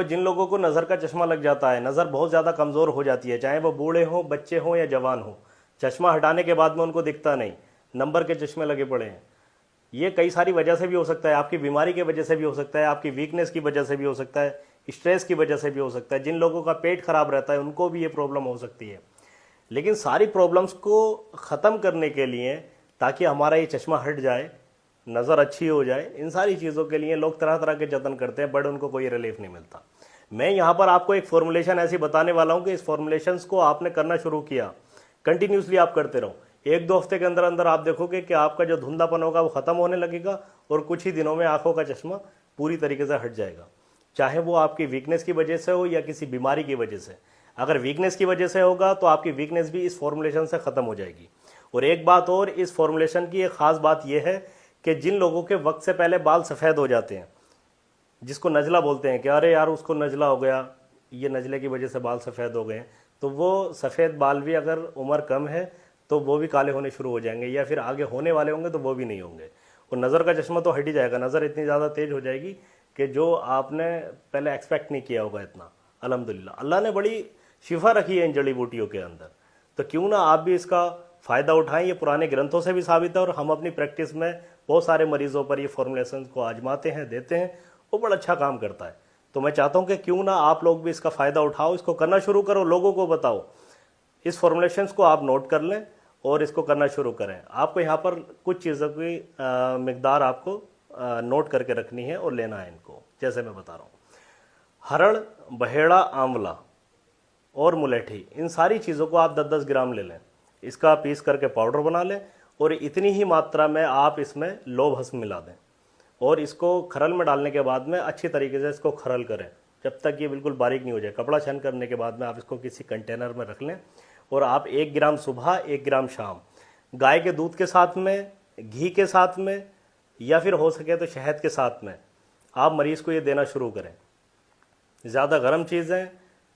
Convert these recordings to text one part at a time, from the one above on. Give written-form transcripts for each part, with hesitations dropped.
देखो, जिन लोगों को नज़र का चश्मा लग जाता है, नज़र बहुत ज़्यादा कमज़ोर हो जाती है, चाहे वो बूढ़े हों, बच्चे हों या जवान हों, चश्मा हटाने के बाद में उनको दिखता नहीं, नंबर के चश्मे लगे पड़े हैं। ये कई सारी वजह से भी हो सकता है, आपकी बीमारी की वजह से भी हो सकता है, आपकी वीकनेस की वजह से भी हो सकता है, स्ट्रेस की वजह से भी हो सकता है। जिन लोगों का पेट खराब रहता है उनको भी ये प्रॉब्लम हो सकती है। लेकिन सारी प्रॉब्लम्स को ख़त्म करने के लिए, ताकि हमारा ये चश्मा हट जाए, नज़र अच्छी हो जाए, इन सारी चीज़ों के लिए लोग तरह तरह के जतन करते हैं, बट उनको कोई रिलीफ नहीं मिलता। मैं यहाँ पर आपको एक फॉर्मुलेशन ऐसी बताने वाला हूँ कि इस फॉर्मुलेशंस को आपने करना शुरू किया, कंटिन्यूसली आप करते रहो, 1-2 हफ्ते के अंदर अंदर आप देखोगे कि आपका जो धुंधलापन होगा वो ख़त्म होने लगेगा और कुछ ही दिनों में आंखों का चश्मा पूरी तरीके से हट जाएगा। चाहे वो आपकी वीकनेस की वजह से हो या किसी बीमारी की वजह से। अगर वीकनेस की वजह से होगा तो आपकी वीकनेस भी इस फॉर्मुलेशन से ख़त्म हो जाएगी। और एक बात और, इस फॉर्मुलेशन की एक ख़ास बात यह है कि जिन लोगों के वक्त से पहले बाल सफ़ेद हो जाते हैं, जिसको नज़ला बोलते हैं कि अरे यार उसको नज़ला हो गया, ये नज़ले की वजह से बाल सफ़ेद हो गए हैं, तो वो सफ़ेद बाल भी अगर उम्र कम है तो वो भी काले होने शुरू हो जाएंगे, या फिर आगे होने वाले होंगे तो वो भी नहीं होंगे। और नज़र का चश्मा तो हट ही जाएगा, नज़र इतनी ज़्यादा तेज़ हो जाएगी कि जो आपने पहले एक्सपेक्ट नहीं किया होगा इतना। अल्हम्दुलिल्लाह, अल्लाह ने बड़ी शिफा रखी है इन जड़ी बूटियों के अंदर, तो क्यों ना आप भी इसका फ़ायदा उठाएं। ये पुराने ग्रंथों से भी साबित है और हम अपनी प्रैक्टिस में बहुत सारे मरीज़ों पर ये फॉर्मुलेशन को आजमाते हैं, देते हैं, वो बड़ा अच्छा काम करता है। तो मैं चाहता हूँ कि क्यों ना आप लोग भी इसका फ़ायदा उठाओ, इसको करना शुरू करो, लोगों को बताओ, इस फॉर्मुलेशंस को आप नोट कर लें और इसको करना शुरू करें। आपको यहाँ पर कुछ चीज़ों की मिकदार आपको नोट करके रखनी है और लेना है इनको, जैसे मैं बता रहा हूँ। हरड़, बहेड़ा, आंवला और मुलेठी, इन सारी चीज़ों को आप 10-10 ग्राम ले लें, इसका पीस करके पाउडर बना लें और इतनी ही मात्रा में आप इसमें लौह भस्म मिला दें और इसको खरल में डालने के बाद में अच्छी तरीके से इसको खरल करें जब तक ये बिल्कुल बारीक नहीं हो जाए। कपड़ा छन करने के बाद में आप इसको किसी कंटेनर में रख लें और आप 1 ग्राम सुबह, 1 ग्राम शाम, गाय के दूध के साथ में, घी के साथ में, या फिर हो सके तो शहद के साथ में आप मरीज़ को ये देना शुरू करें। ज़्यादा गर्म चीज़ें,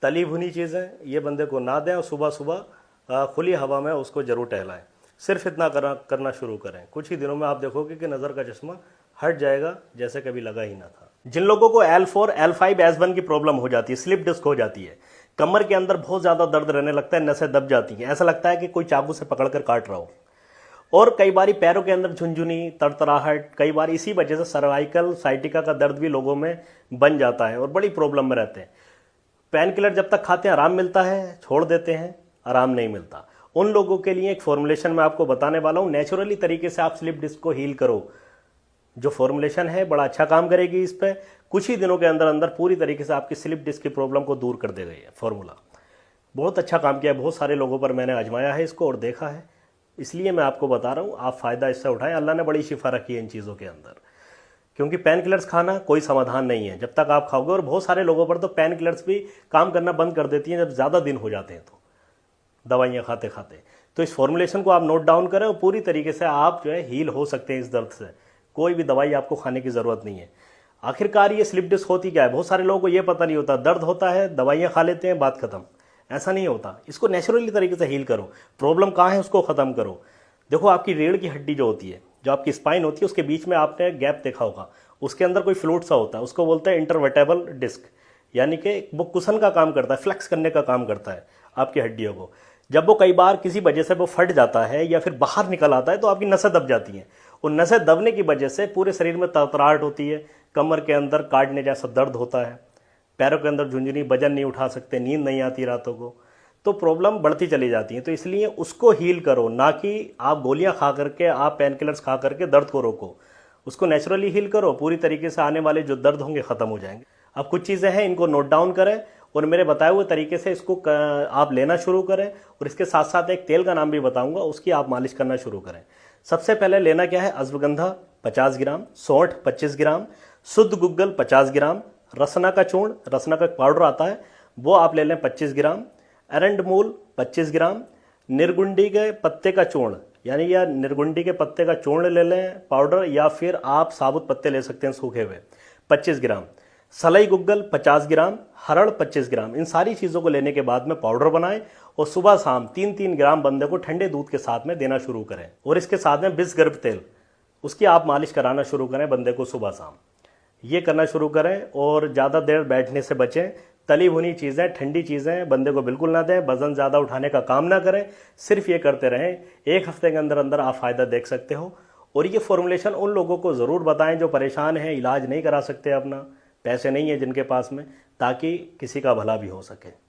तली भुनी चीज़ें ये बंदे को ना दें और सुबह सुबह खुली हवा में उसको ज़रूर टहलाएं। सिर्फ इतना करना शुरू करें, कुछ ही दिनों में आप देखोगे कि नज़र का चश्मा हट जाएगा जैसे कभी लगा ही ना था। जिन लोगों को L4, L5, S1 की प्रॉब्लम हो जाती है, स्लिप डिस्क हो जाती है, कमर के अंदर बहुत ज़्यादा दर्द रहने लगता है, नसें दब जाती हैं, ऐसा लगता है कि कोई चाकू से पकड़कर काट रहा हो, और कई बार पैरों के अंदर झुनझुनी, तड़तड़ाहट, कई बार इसी वजह से सर्वाइकल साइटिका का दर्द भी लोगों में बन जाता है और बड़ी प्रॉब्लम में रहते हैं। पेन किलर जब तक खाते हैं आराम मिलता है, छोड़ देते हैं आराम नहीं मिलता। उन लोगों के लिए एक फॉर्मुलेशन मैं आपको बताने वाला हूँ, नेचुरली तरीके से आप स्लिप डिस्क को हील करो। जो फॉर्मुलेशन है बड़ा अच्छा काम करेगी इस पर, कुछ ही दिनों के अंदर अंदर पूरी तरीके से आपकी स्लिप डिस्क की प्रॉब्लम को दूर कर देगा। ये फॉर्मूला बहुत अच्छा काम किया है, बहुत सारे लोगों पर मैंने आजमाया है इसको और देखा है, इसलिए मैं आपको बता रहा हूँ, आप फ़ायदा इससे उठाएं। अल्लाह ने बड़ी शिफा रखी है इन चीज़ों के अंदर, क्योंकि पेन किलर्स खाना कोई समाधान नहीं है जब तक आप खाओगे। और बहुत सारे लोगों पर तो पेन किलर्स भी काम करना बंद कर देती हैं जब ज़्यादा दिन हो जाते हैं, तो दवाइयाँ खाते खाते। तो इस फॉर्मुलेशन को आप नोट डाउन करें और पूरी तरीके से आप जो है हील हो सकते हैं इस दर्द से। कोई भी दवाई आपको खाने की ज़रूरत नहीं है। आखिरकार ये स्लिप डिस्क होती क्या है, बहुत सारे लोगों को ये पता नहीं होता। दर्द होता है, दवाइयाँ खा लेते हैं, बात खत्म। ऐसा नहीं होता, इसको नेचुरली तरीके से हील करो। प्रॉब्लम कहाँ है उसको ख़त्म करो। देखो, आपकी रीढ़ की हड्डी जो होती है, जो आपकी स्पाइन होती है, उसके बीच में आपने गैप देखा होगा, उसके अंदर कोई फ्लूइड सा होता है, उसको बोलते हैं इंटरवर्टेबल डिस्क, यानी कि वो कुशन का काम करता है, फ्लेक्स करने का काम करता है आपकी हड्डियों को। जब वो कई बार किसी वजह से वो फट जाता है या फिर बाहर निकल आता है तो आपकी नसें दब जाती हैं। और नसें दबने की वजह से पूरे शरीर में तड़तड़ाहट होती है, कमर के अंदर काटने जैसा दर्द होता है, पैरों के अंदर झुंझुनी, वजन नहीं उठा सकते, नींद नहीं आती रातों को, तो प्रॉब्लम बढ़ती चली जाती है। तो इसलिए उसको हील करो, ना कि आप गोलियां खा करके, आप पेन किलर्स खा करके दर्द को रोको। उसको नेचुरली हील करो, पूरी तरीके से आने वाले जो दर्द होंगे ख़त्म हो जाएंगे। अब कुछ चीज़ें हैं, इनको नोट डाउन करें और मेरे बताए हुए तरीके से इसको आप लेना शुरू करें। और इसके साथ साथ एक तेल का नाम भी बताऊंगा, उसकी आप मालिश करना शुरू करें। सबसे पहले लेना क्या है, अश्वगंधा 50 ग्राम, सौंठ 25 ग्राम, शुद्ध गुग्गल 50 ग्राम, रसना का चूर्ण, रसना का पाउडर आता है वो आप ले लें 25 ग्राम, एरंडमूल 25 ग्राम, निर्गुंडी के पत्ते का चूर्ण, यानी या निर्गुंडी के पत्ते का चूर्ण ले लें पाउडर, या फिर आप साबुत पत्ते ले सकते हैं सूखे हुए 25 ग्राम, सलाई गुग्गल 50 ग्राम, हरड़ 25 ग्राम। इन सारी चीज़ों को लेने के बाद में पाउडर बनाएं और सुबह शाम 3-3 ग्राम बंदे को ठंडे दूध के साथ में देना शुरू करें। और इसके साथ में बिस गर्भ तेल, उसकी आप मालिश कराना शुरू करें बंदे को सुबह शाम। ये करना शुरू करें और ज़्यादा देर बैठने से बचें। तली भुनी चीज़ें, ठंडी चीज़ें बंदे को बिल्कुल ना दें। वज़न ज़्यादा उठाने का काम ना करें, सिर्फ ये करते रहें। 1 हफ्ते के अंदर अंदर आप फ़ायदा देख सकते हो। और ये फॉर्मुलेशन उन लोगों को ज़रूर बताएं जो परेशान हैं, इलाज नहीं करा सकते अपना, पैसे नहीं है जिनके पास में, ताकि किसी का भला भी हो सके।